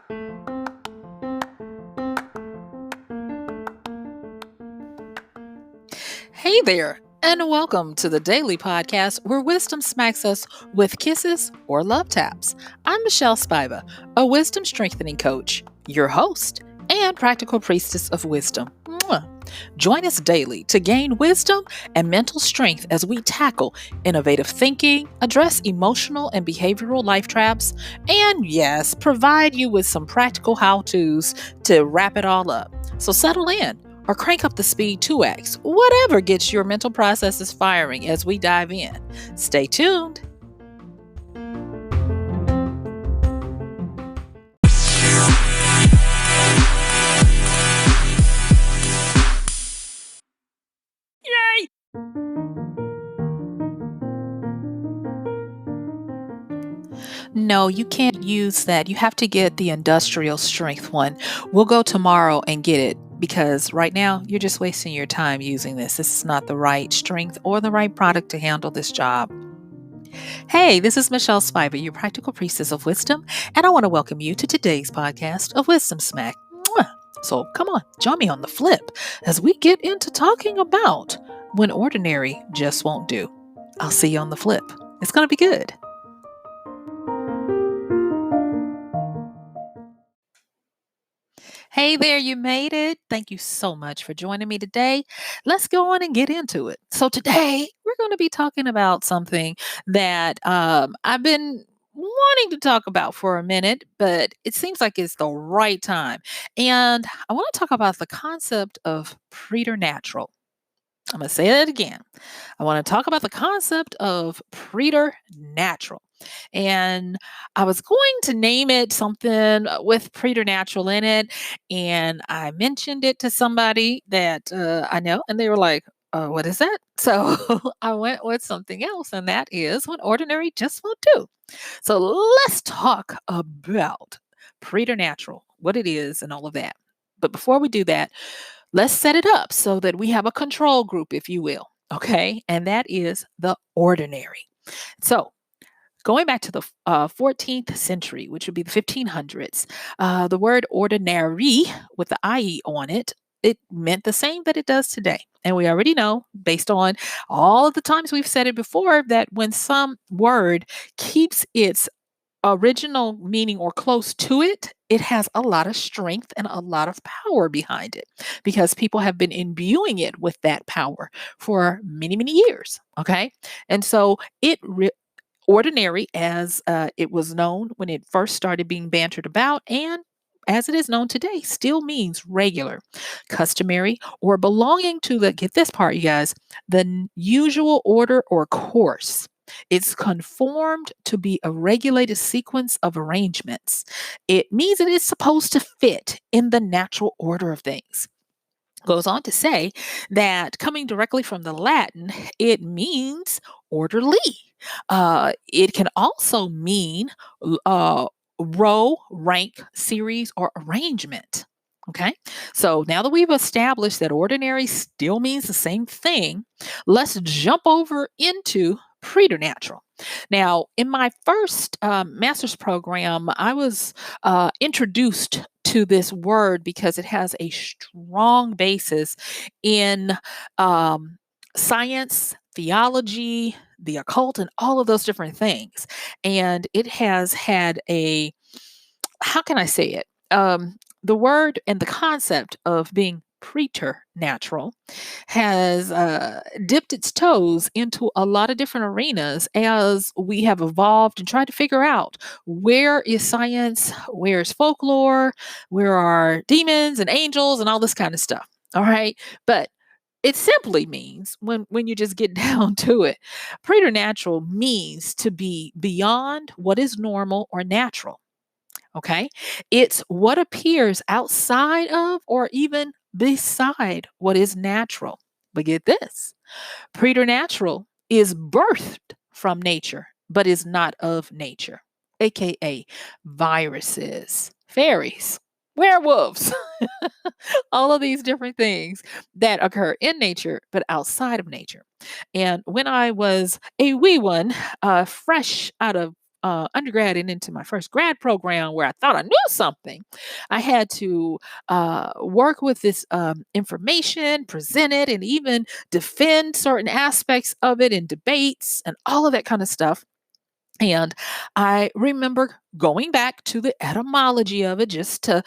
Hey there, and welcome to the daily podcast where wisdom smacks us with kisses or love taps. I'm MichelleSpiva, a wisdom strengthening coach, your host, and practical priestess of wisdom. Mwah. Join us daily to gain wisdom and mental strength as we tackle innovative thinking, address emotional and behavioral life traps, and yes, provide you with some practical how to's to wrap it all up. So settle in or crank up the speed 2x, whatever gets your mental processes firing as we dive in. Stay tuned. Yay! No, you can't use that. You have to get the industrial strength one. We'll go tomorrow and get it because right now you're just wasting your time using this. This is not the right strength or the right product to handle this job. Hey, this is Michelle Spiva, your practical priestess of wisdom, and I want to welcome you to today's podcast of Wisdom Smack. Mwah! So come on, join me on the flip as we get into talking about when ordinary just won't do. I'll see you on the flip. It's going to be good. Hey there, you made it. Thank you so much for joining me today. Let's go on and get into it. So, today we're going to be talking about something that I've been wanting to talk about for a minute, but it seems like it's the right time. And I want to talk about the concept of preternatural. I'm going to say that again. I want to talk about the concept of preternatural. And I was going to name it something with preternatural in it. And I mentioned it to somebody that I know, and they were like, what is that? So I went with something else, and that is when ordinary just won't do. So let's talk about preternatural, what it is, and all of that. But before we do that, let's set it up so that we have a control group, if you will. Okay. And that is the ordinary. So, going back to the 14th century, which would be the 1500s, the word ordinary with the IE on it, it meant the same that it does today. And we already know, based on all of the times we've said it before, that when some word keeps its original meaning or close to it, it has a lot of strength and a lot of power behind it because people have been imbuing it with that power for many, many years. Okay. And so ordinary, as it was known when it first started being bantered about, and as it is known today, still means regular, customary, or belonging to the, get this part, you guys, the usual order or course. It's conformed to be a regulated sequence of arrangements. It means that it's supposed to fit in the natural order of things. Goes on to say that coming directly from the Latin, it means orderly. It can also mean row, rank, series, or arrangement. Okay, so now that we've established that ordinary still means the same thing, let's jump over into preternatural. Now, in my first master's program, I was introduced to this word because it has a strong basis in um, science, theology, the occult, and all of those different things. And it has had a, how can I say it? The word and the concept of being preternatural has dipped its toes into a lot of different arenas as we have evolved and tried to figure out where is science, where is folklore, where are demons and angels and all this kind of stuff. All right. But it simply means when you just get down to it, preternatural means to be beyond what is normal or natural. Okay. It's what appears outside of or even beside what is natural. But get this, preternatural is birthed from nature, but is not of nature, aka viruses, fairies, werewolves, all of these different things that occur in nature, but outside of nature. And when I was a wee one, fresh out of undergrad and into my first grad program where I thought I knew something, I had to work with this information, present it, and even defend certain aspects of it in debates and all of that kind of stuff. And I remember going back to the etymology of it just to,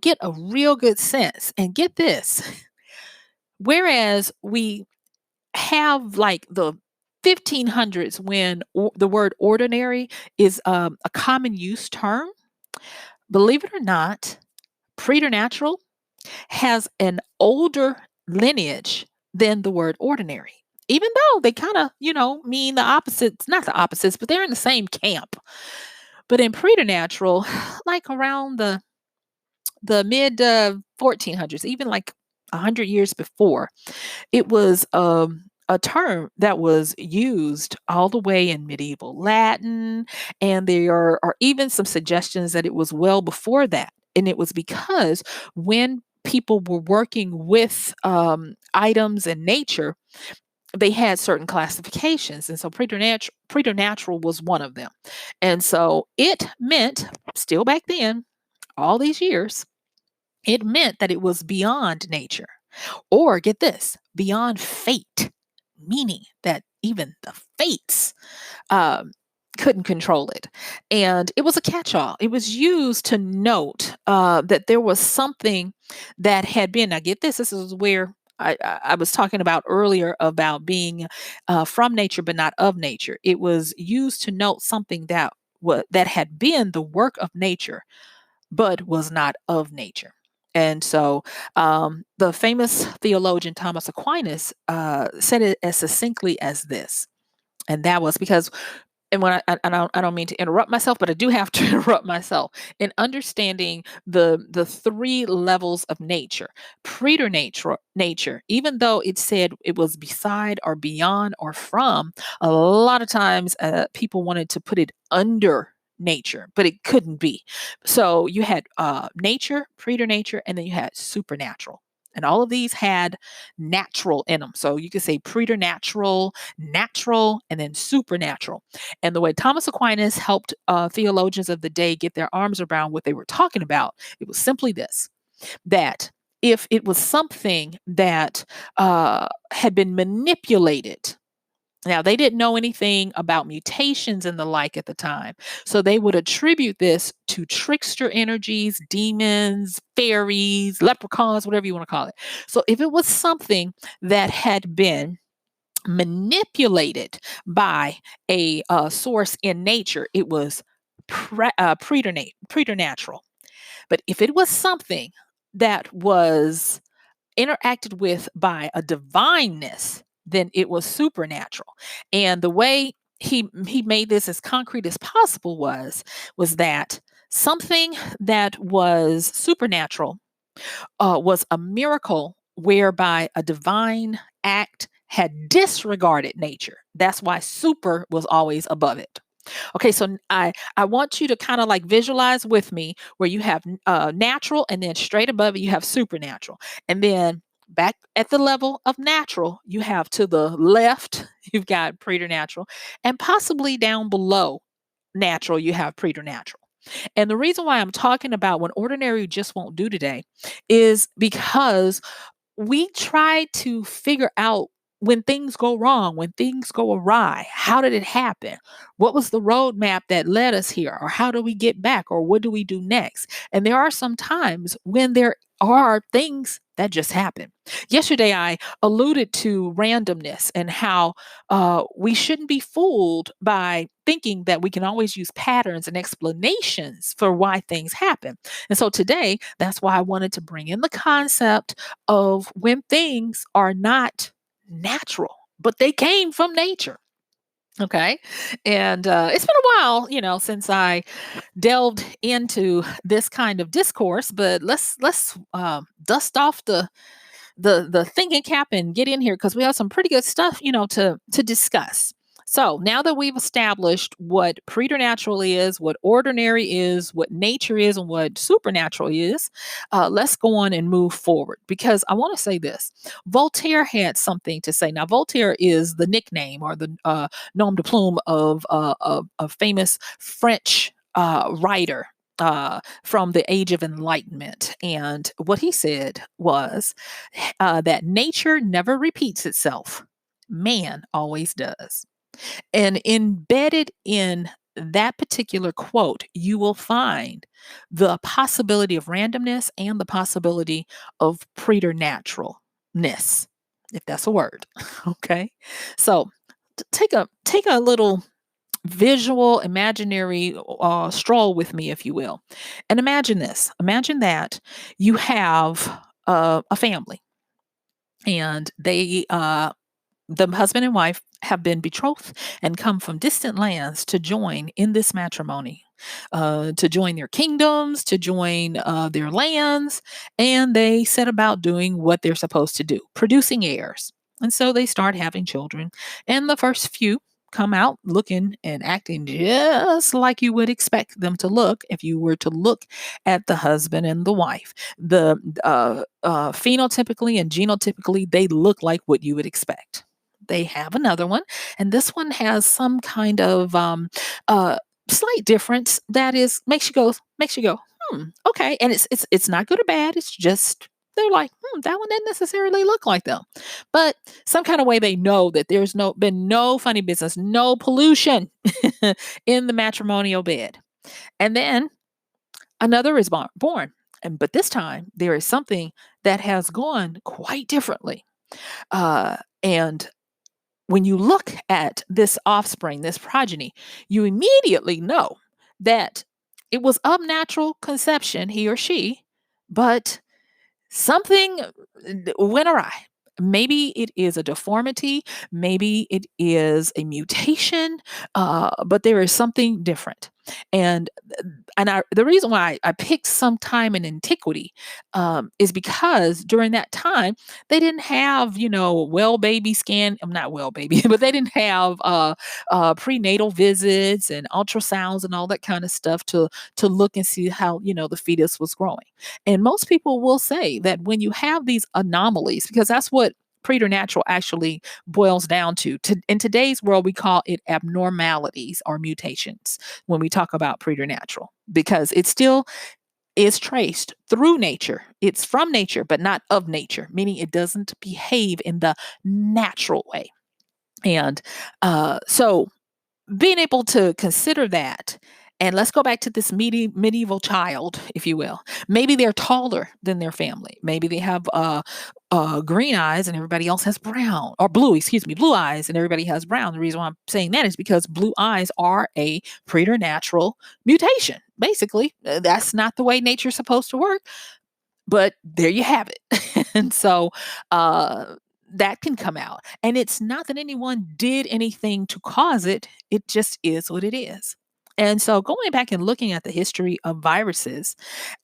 get a real good sense. And get this, whereas we have like the 1500s when the word ordinary is a common use term, believe it or not, preternatural has an older lineage than the word ordinary. Even though they kind of, mean the opposites, not the opposites, but they're in the same camp. But in preternatural, like around the mid 1400s, even like 100 years before, it was a term that was used all the way in medieval Latin, and there are even some suggestions that it was well before that. And it was because when people were working with items in nature, they had certain classifications. And so preternatural was one of them. And so it meant, still back then, all these years, it meant that it was beyond nature. Or get this, beyond fate, meaning that even the fates um, couldn't control it. And it was a catch all. It was used to note that there was something that had been, now get this is where I was talking about earlier about being from nature but not of nature. It was used to note something that had been the work of nature but was not of nature. And so the famous theologian Thomas Aquinas said it as succinctly as this. And that was because, and when I don't mean to interrupt myself, but I do have to interrupt myself in understanding the three levels of nature. Preternatural nature, even though it said it was beside or beyond or from, a lot of times people wanted to put it under nature, but it couldn't be. So you had nature, preternature, and then you had supernatural. And all of these had natural in them. So you could say preternatural, natural, and then supernatural. And the way Thomas Aquinas helped theologians of the day get their arms around what they were talking about, it was simply this, that if it was something that had been manipulated, now, they didn't know anything about mutations and the like at the time. So they would attribute this to trickster energies, demons, fairies, leprechauns, whatever you want to call it. So if it was something that had been manipulated by a source in nature, it was preternatural. But if it was something that was interacted with by a divineness, then it was supernatural. And the way he made this as concrete as possible was that something that was supernatural was a miracle whereby a divine act had disregarded nature. That's why super was always above it. Okay, so I want you to kind of like visualize with me where you have natural, and then straight above it you have supernatural, and then back at the level of natural you have to the left you've got preternatural, and possibly down below natural you have preternatural. And the reason why I'm talking about when ordinary just won't do today is because we try to figure out when things go wrong, when things go awry, how did it happen? What was the roadmap that led us here? Or how do we get back? Or what do we do next? And there are some times when there are things that just happen. Yesterday, I alluded to randomness and how we shouldn't be fooled by thinking that we can always use patterns and explanations for why things happen. And so today, that's why I wanted to bring in the concept of when things are not natural, but they came from nature. Okay. And it's been a while, since I delved into this kind of discourse, but let's dust off the thinking cap and get in here because we have some pretty good stuff, to discuss. So now that we've established what preternatural is, what ordinary is, what nature is, and what supernatural is, let's go on and move forward because I want to say this. Voltaire had something to say. Now, Voltaire is the nickname or the nom de plume of a famous French writer. From the Age of Enlightenment. And what he said was that nature never repeats itself, man always does. And embedded in that particular quote, you will find the possibility of randomness and the possibility of preternaturalness, if that's a word. Okay. So take a little visual imaginary stroll with me, if you will, and imagine this. Imagine that you have a family and the husband and wife have been betrothed and come from distant lands to join in this matrimony, to join their kingdoms, to join their lands, and they set about doing what they're supposed to do, producing heirs. And so they start having children, and the first few come out looking and acting just like you would expect them to look if you were to look at the husband and the wife. The phenotypically and genotypically, they look like what you would expect. They have another one, and this one has some kind of uh, slight difference that is makes you go, okay. And it's not good or bad. It's just they're like, that one didn't necessarily look like them, but some kind of way they know that there's been no funny business, no pollution in the matrimonial bed. And then another is born, and but this time there is something that has gone quite differently. And when you look at this offspring, this progeny, you immediately know that it was of natural conception, he or she, but something went awry. Maybe it is a deformity, maybe it is a mutation, but there is something different. And the reason why I picked some time in antiquity is because during that time they didn't have well baby scan. I'm not well baby, but they didn't have prenatal visits and ultrasounds and all that kind of stuff to look and see how the fetus was growing. And most people will say that when you have these anomalies, because that's what preternatural actually boils down to. In today's world, we call it abnormalities or mutations when we talk about preternatural, because it still is traced through nature. It's from nature, but not of nature, meaning it doesn't behave in the natural way. And so being able to consider that, and let's go back to this medieval child, if you will. Maybe they're taller than their family. Maybe they have green eyes and everybody else has brown, or blue, excuse me, blue eyes and everybody has brown. The reason why I'm saying that is because blue eyes are a preternatural mutation. Basically, that's not the way nature's supposed to work, but there you have it. And so that can come out. And it's not that anyone did anything to cause it, it just is what it is. And so going back and looking at the history of viruses,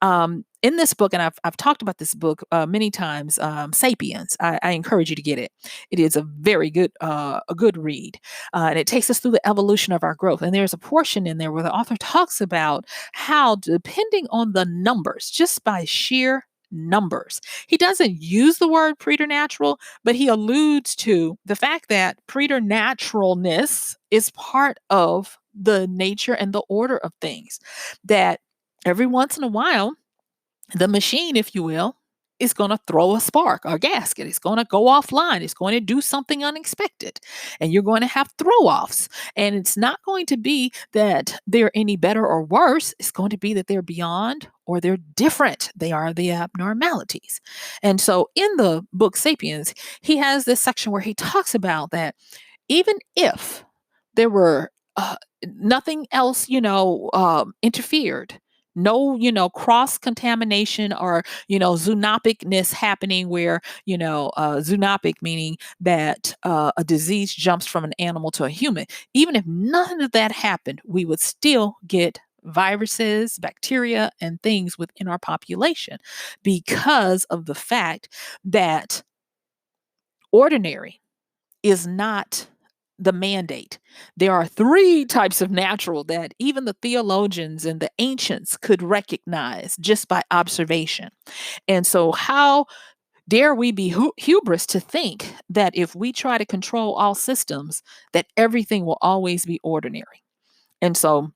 in this book, and I've talked about this book many times, Sapiens. I encourage you to get it. It is a very good a good read, and it takes us through the evolution of our growth. And there's a portion in there where the author talks about how, depending on the numbers, just by sheer numbers. He doesn't use the word preternatural, but he alludes to the fact that preternaturalness is part of the nature and the order of things. That every once in a while, the machine, if you will, is going to throw a spark or gasket. It's going to go offline. It's going to do something unexpected. And you're going to have throw offs. And it's not going to be that they're any better or worse. It's going to be that they're beyond or they're different. They are the abnormalities. And so in the book Sapiens, he has this section where he talks about that even if there were nothing else, interfered, no, cross contamination or, zoonopicness happening where, zoonopic meaning that a disease jumps from an animal to a human. Even if none of that happened, we would still get viruses, bacteria, and things within our population because of the fact that ordinary is not the mandate. There are three types of natural that even the theologians and the ancients could recognize just by observation. And so, how dare we be hubris to think that if we try to control all systems, that everything will always be ordinary? And so,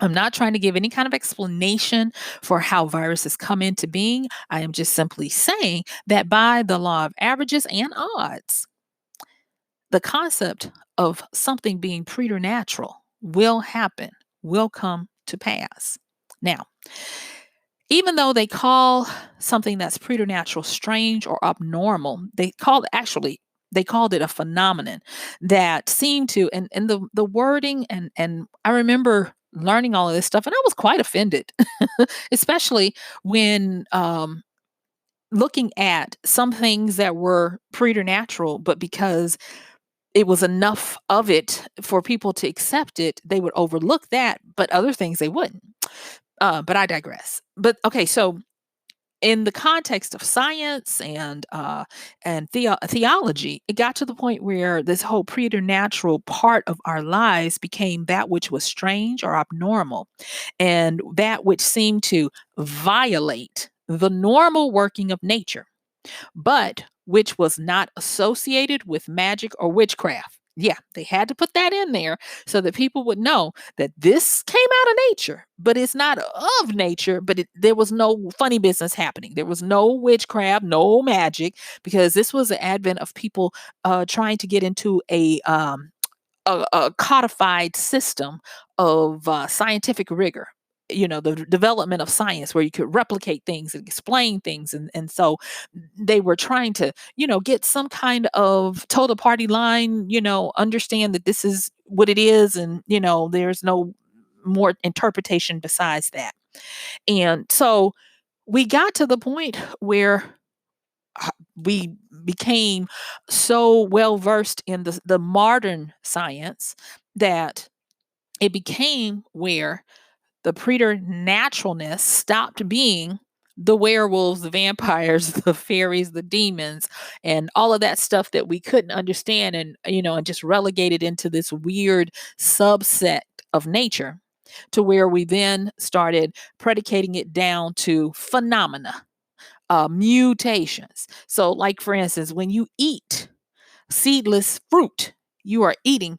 I'm not trying to give any kind of explanation for how viruses come into being. I am just simply saying that by the law of averages and odds, the concept of something being preternatural will happen, will come to pass. Now, even though they call something that's preternatural strange or abnormal, they called it a phenomenon that seemed to, and the wording, and I remember learning all of this stuff and I was quite offended, especially when looking at some things that were preternatural, but because it was enough of it for people to accept it, they would overlook that, but other things they wouldn't. But I digress. But okay, so in the context of science and theology, it got to the point where this whole preternatural part of our lives became that which was strange or abnormal, and that which seemed to violate the normal working of nature, but which was not associated with magic or witchcraft. Yeah, they had to put that in there so that people would know that this came out of nature, but it's not of nature. But there was no funny business happening. There was no witchcraft, no magic, because this was the advent of people trying to get into a codified system of scientific rigor. The development of science where you could replicate things and explain things. And so they were trying to, get some kind of total party line, understand that this is what it is. And, there's no more interpretation besides that. And so we got to the point where we became so well versed in the modern science that it became where the preternaturalness stopped being the werewolves, the vampires, the fairies, the demons, and all of that stuff that we couldn't understand, and just relegated into this weird subset of nature, to where we then started predicating it down to phenomena, mutations. So, like for instance, when you eat seedless fruit, you are eating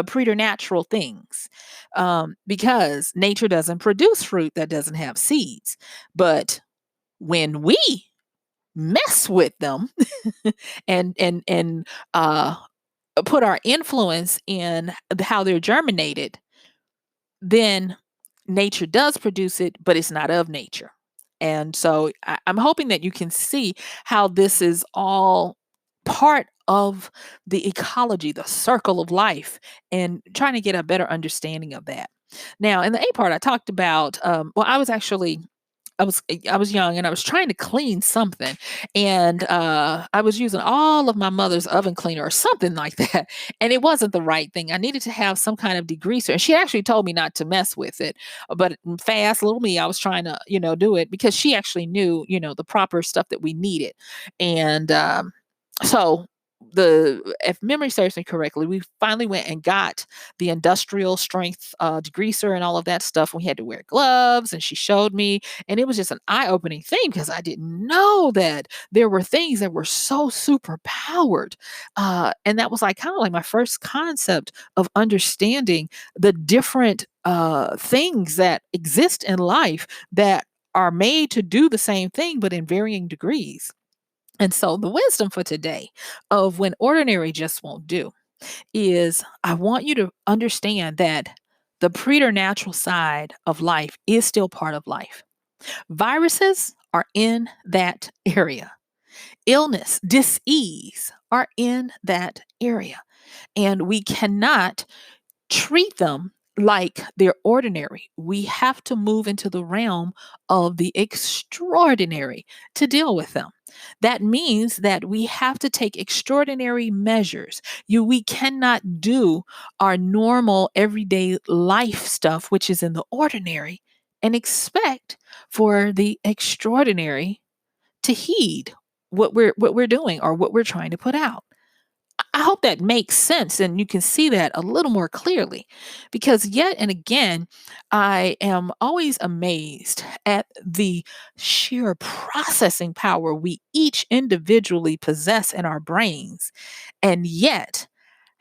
preternatural things, because nature doesn't produce fruit that doesn't have seeds. But when we mess with them and put our influence in how they're germinated, then nature does produce it, but it's not of nature. And so I'm hoping that you can see how this is all part of the ecology, the circle of life, and trying to get a better understanding of that. Now, in the A part, I talked about, well, I was young and I was trying to clean something, and I was using all of my mother's oven cleaner or something like that, and it wasn't the right thing. I needed to have some kind of degreaser, and she actually told me not to mess with it. But fast little me, I was trying to do it because she actually knew the proper stuff that we needed, and so if memory serves me correctly, we finally went and got the industrial strength degreaser and all of that stuff. We had to wear gloves, and she showed me, and it was just an eye-opening thing because I didn't know that there were things that were so super powered, and that was like kind of like my first concept of understanding the different things that exist in life that are made to do the same thing but in varying degrees. And so the wisdom for today of when ordinary just won't do is, I want you to understand that the preternatural side of life is still part of life. Viruses are in that area. Illness, disease are in that area. And we cannot treat them like they're ordinary. We have to move into the realm of the extraordinary to deal with them. That means that we have to take extraordinary measures. We cannot do our normal everyday life stuff, which is in the ordinary, and expect for the extraordinary to heed what we're doing or what we're trying to put out. I hope that makes sense and you can see that a little more clearly because yet and again, I am always amazed at the sheer processing power we each individually possess in our brains. And yet,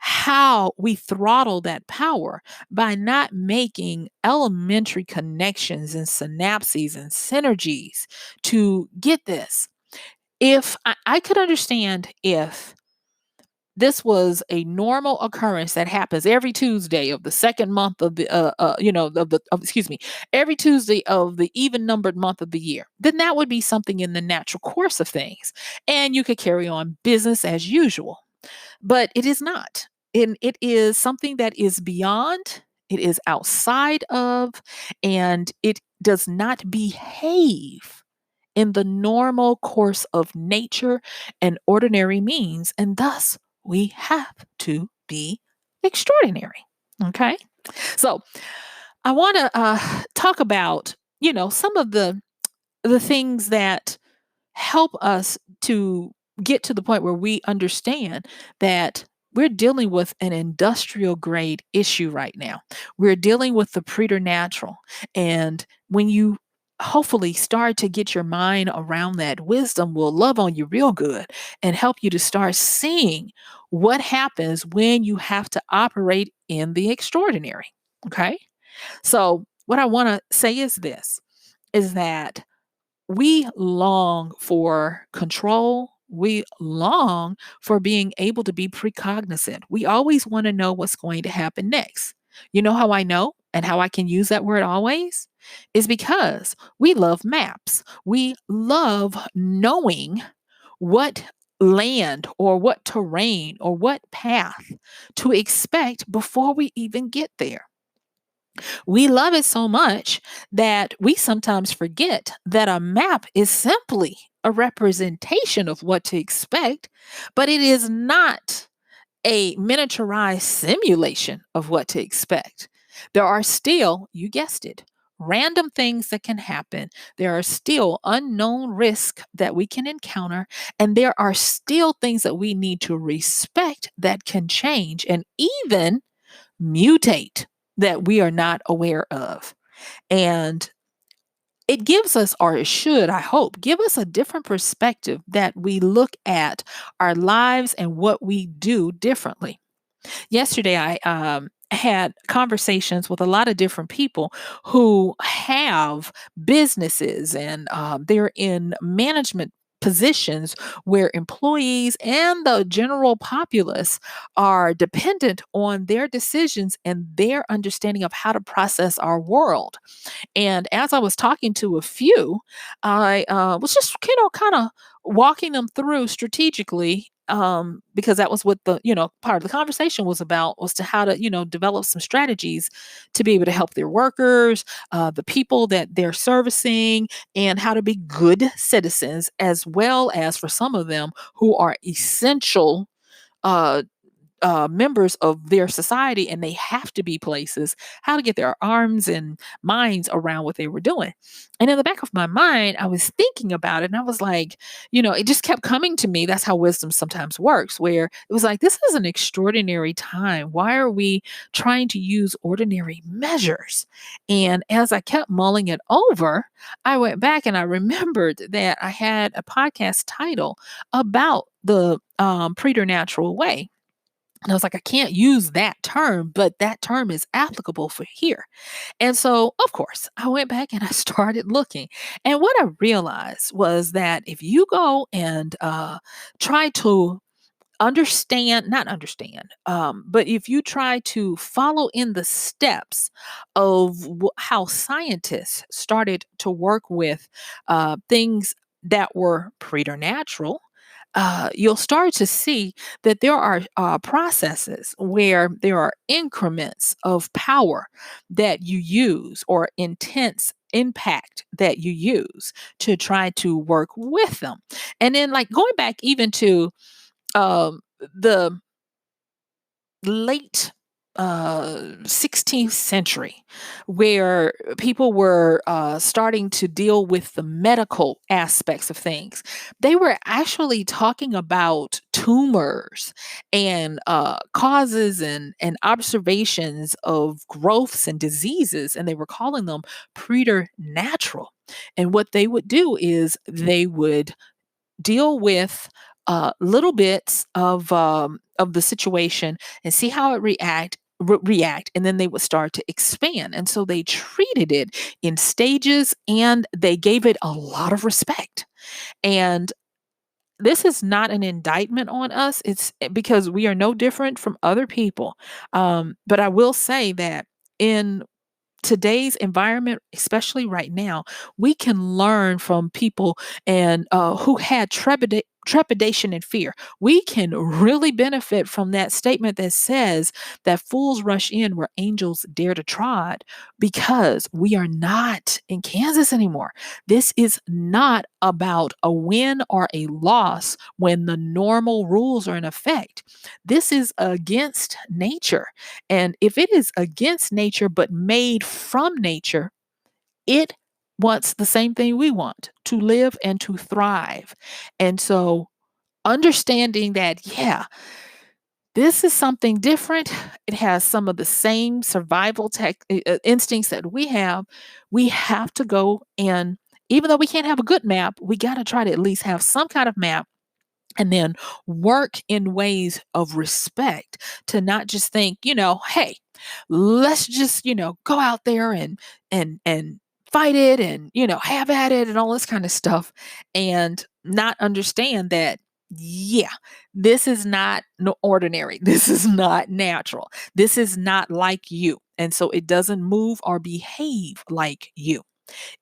how we throttle that power by not making elementary connections and synapses and synergies to get this. If I could understand if this was a normal occurrence that happens every Tuesday of the second month of the excuse me, every Tuesday of the even numbered month of the year, then that would be something in the natural course of things. And you could carry on business as usual. But it is not. And it is something that is beyond, it is outside of, and it does not behave in the normal course of nature and ordinary means. And thus, we have to be extraordinary. Okay. So I want to talk about, some of the things that help us to get to the point where we understand that we're dealing with an industrial grade issue right now. We're dealing with the preternatural. And when you hopefully start to get your mind around that, wisdom will love on you real good and help you to start seeing what happens when you have to operate in the extraordinary. Okay. So, what I want to say is this is that we long for control. We long for being able to be precognizant. We always want to know what's going to happen next. You know how I know and how I can use that word always? Is because we love maps. We love knowing what land or what terrain or what path to expect before we even get there. We love it so much that we sometimes forget that a map is simply a representation of what to expect, but it is not a miniaturized simulation of what to expect. There are still, you guessed it, random things that can happen. There are still unknown risks that we can encounter, and there are still things that we need to respect that can change and even mutate that we are not aware of. And it gives us, or it should, I hope, give us a different perspective that we look at our lives and what we do differently. Yesterday, I had conversations with a lot of different people who have businesses and they're in management positions where employees and the general populace are dependent on their decisions and their understanding of how to process our world. And as I was talking to a few, I was just, kind of walking them through strategically. Because that was what the part of the conversation was about, was to how to develop some strategies to be able to help their workers, the people that they're servicing, and how to be good citizens, as well as for some of them who are essential uh, members of their society and they have to be places, how to get their arms and minds around what they were doing. And in the back of my mind, I was thinking about it and I was like, it just kept coming to me. That's how wisdom sometimes works, where it was like, this is an extraordinary time. Why are we trying to use ordinary measures? And as I kept mulling it over, I went back and I remembered that I had a podcast title about the preternatural way. And I was like, I can't use that term, but that term is applicable for here. And so, of course, I went back and I started looking. And what I realized was that if you go and try to not understand, but if you try to follow in the steps of how scientists started to work with things that were preternatural, you'll start to see that there are processes where there are increments of power that you use or intense impact that you use to try to work with them. And then, like going back even to the late 16th century, where people were starting to deal with the medical aspects of things. They were actually talking about tumors and causes and observations of growths and diseases, and they were calling them preternatural. And what they would do is they would deal with little bits of the situation and see how it react, and then they would start to expand. And so they treated it in stages, and they gave it a lot of respect. And this is not an indictment on us. It's because we are no different from other people. But I will say that in today's environment, especially right now, we can learn from people and who had trepidation and fear. We can really benefit from that statement that says that fools rush in where angels dare to trod, because we are not in Kansas anymore. This is not about a win or a loss when the normal rules are in effect. This is against nature. And if it is against nature but made from nature, it wants the same thing we want, to live and to thrive. And so understanding that, yeah, this is something different. It has some of the same survival instincts that we have. We have to go and, even though we can't have a good map, we got to try to at least have some kind of map, and then work in ways of respect, to not just think, hey, let's just, go out there and fight it and, have at it and all this kind of stuff, and not understand that, yeah, this is not no ordinary. This is not natural. This is not like you. And so it doesn't move or behave like you.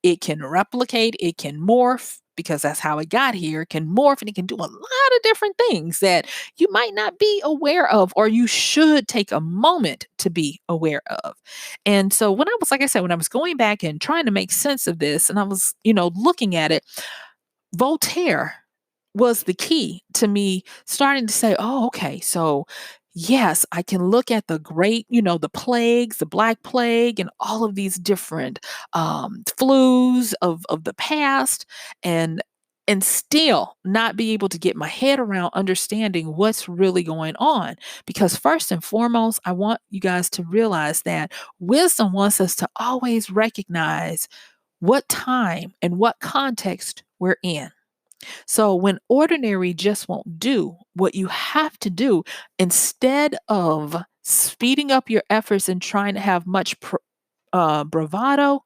It can replicate, it can morph, because that's how it got here. It can morph and it can do a lot of different things that you might not be aware of, or you should take a moment to be aware of. And so when I was, like I said, when I was going back and trying to make sense of this, and I was, looking at it, Voltaire was the key to me starting to say, oh, okay, so yes, I can look at the great, the plagues, the Black Plague, and all of these different flus of the past, and still not be able to get my head around understanding what's really going on. Because first and foremost, I want you guys to realize that wisdom wants us to always recognize what time and what context we're in. So when ordinary just won't do, what you have to do, instead of speeding up your efforts and trying to have much bravado,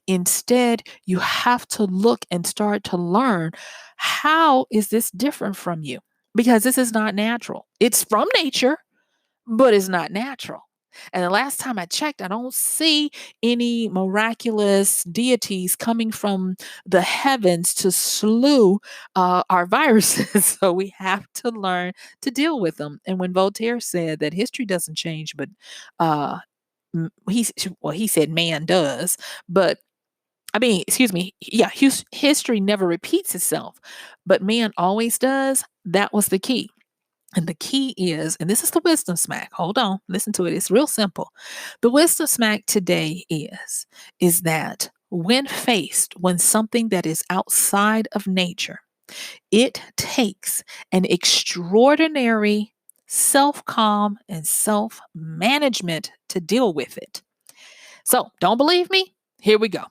instead you have to look and start to learn, how is this different from you? Because this is not natural. It's from nature, but it's not natural. And the last time I checked, I don't see any miraculous deities coming from the heavens to slew our viruses. So we have to learn to deal with them. And when Voltaire said that history doesn't change, but uh, he said man does, but I mean, excuse me, yeah, history never repeats itself, but man always does. That was the key. And the key is, and this is the wisdom smack. Hold on, listen to it. It's real simple. The wisdom smack today is that when something that is outside of nature, it takes an extraordinary self-calm and self-management to deal with it. So, don't believe me? Here we go.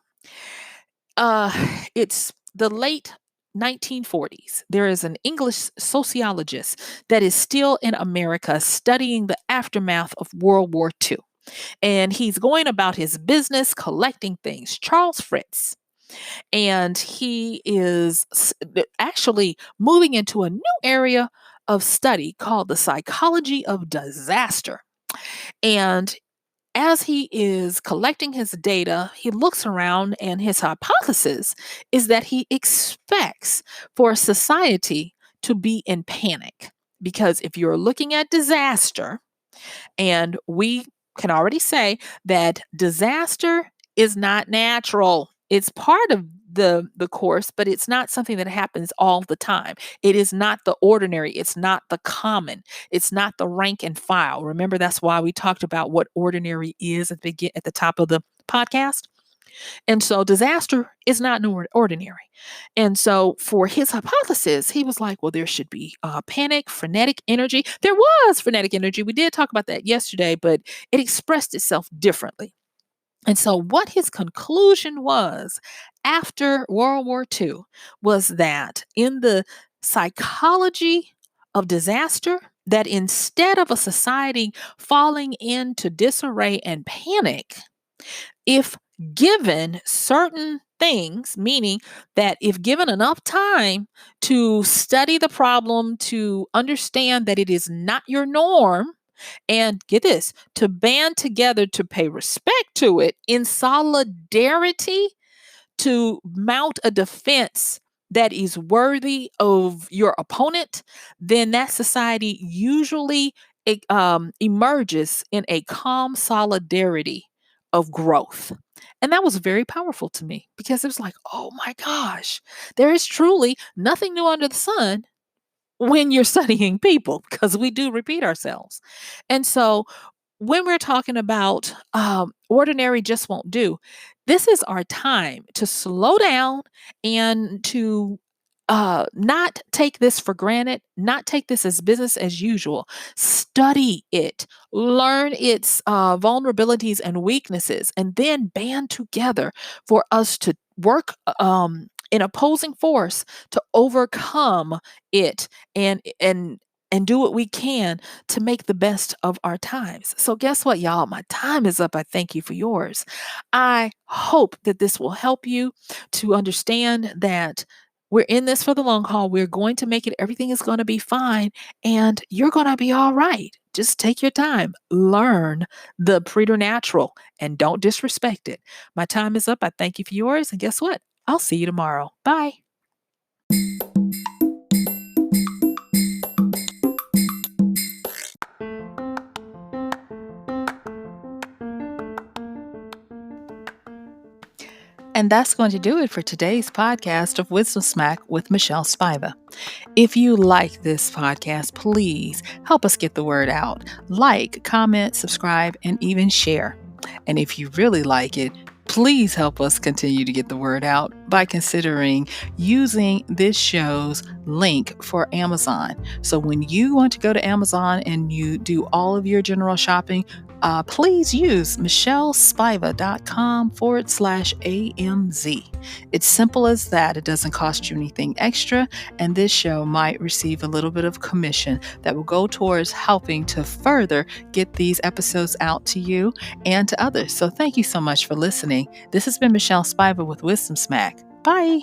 Uh, it's the late 1940s. There is an English sociologist that is still in America studying the aftermath of World War II. And he's going about his business collecting things, Charles Fritz. And he is actually moving into a new area of study called the psychology of disaster. And as he is collecting his data, he looks around, and his hypothesis is that he expects for society to be in panic. Because if you're looking at disaster, and we can already say that disaster is not natural, it's part of the course, but it's not something that happens all the time. It is not the ordinary, it's not the common, it's not the rank and file. Remember, that's why we talked about what ordinary is at the top of the podcast. And so disaster is not ordinary. And so for his hypothesis, he was like, well, there should be panic, frenetic energy. There was frenetic energy. We did talk about that yesterday, but it expressed itself differently. And so what his conclusion was after World War II was that in the psychology of disaster, that instead of a society falling into disarray and panic, if given certain things, meaning that if given enough time to study the problem, to understand that it is not your norm, and get this, to band together to pay respect to it in solidarity to mount a defense that is worthy of your opponent, then that society usually emerges in a calm solidarity of growth. And that was very powerful to me because it was like, oh my gosh, there is truly nothing new under the sun when you're studying people because we do repeat ourselves. And so when we're talking about ordinary just won't do, this is our time to slow down and to not take this for granted, not take this as business as usual. Study it, learn its vulnerabilities and weaknesses, and then band together for us to work in opposing force to overcome it and do what we can to make the best of our times. So guess what, y'all? My time is up. I thank you for yours. I hope that this will help you to understand that we're in this for the long haul. We're going to make it. Everything is going to be fine and you're going to be all right. Just take your time. Learn the preternatural and don't disrespect it. My time is up. I thank you for yours. And guess what? I'll see you tomorrow. Bye. And that's going to do it for today's podcast of Wisdom Smack with MichelleSpiva. If you like this podcast, please help us get the word out. Like, comment, subscribe, and even share. And if you really like it, please help us continue to get the word out by considering using this show's link for Amazon. So when you want to go to Amazon and you do all of your general shopping, please use MichelleSpiva.com/AMZ. It's simple as that. It doesn't cost you anything extra, and this show might receive a little bit of commission that will go towards helping to further get these episodes out to you and to others. So thank you so much for listening. This has been MichelleSpiva with Wisdom Smack. Bye.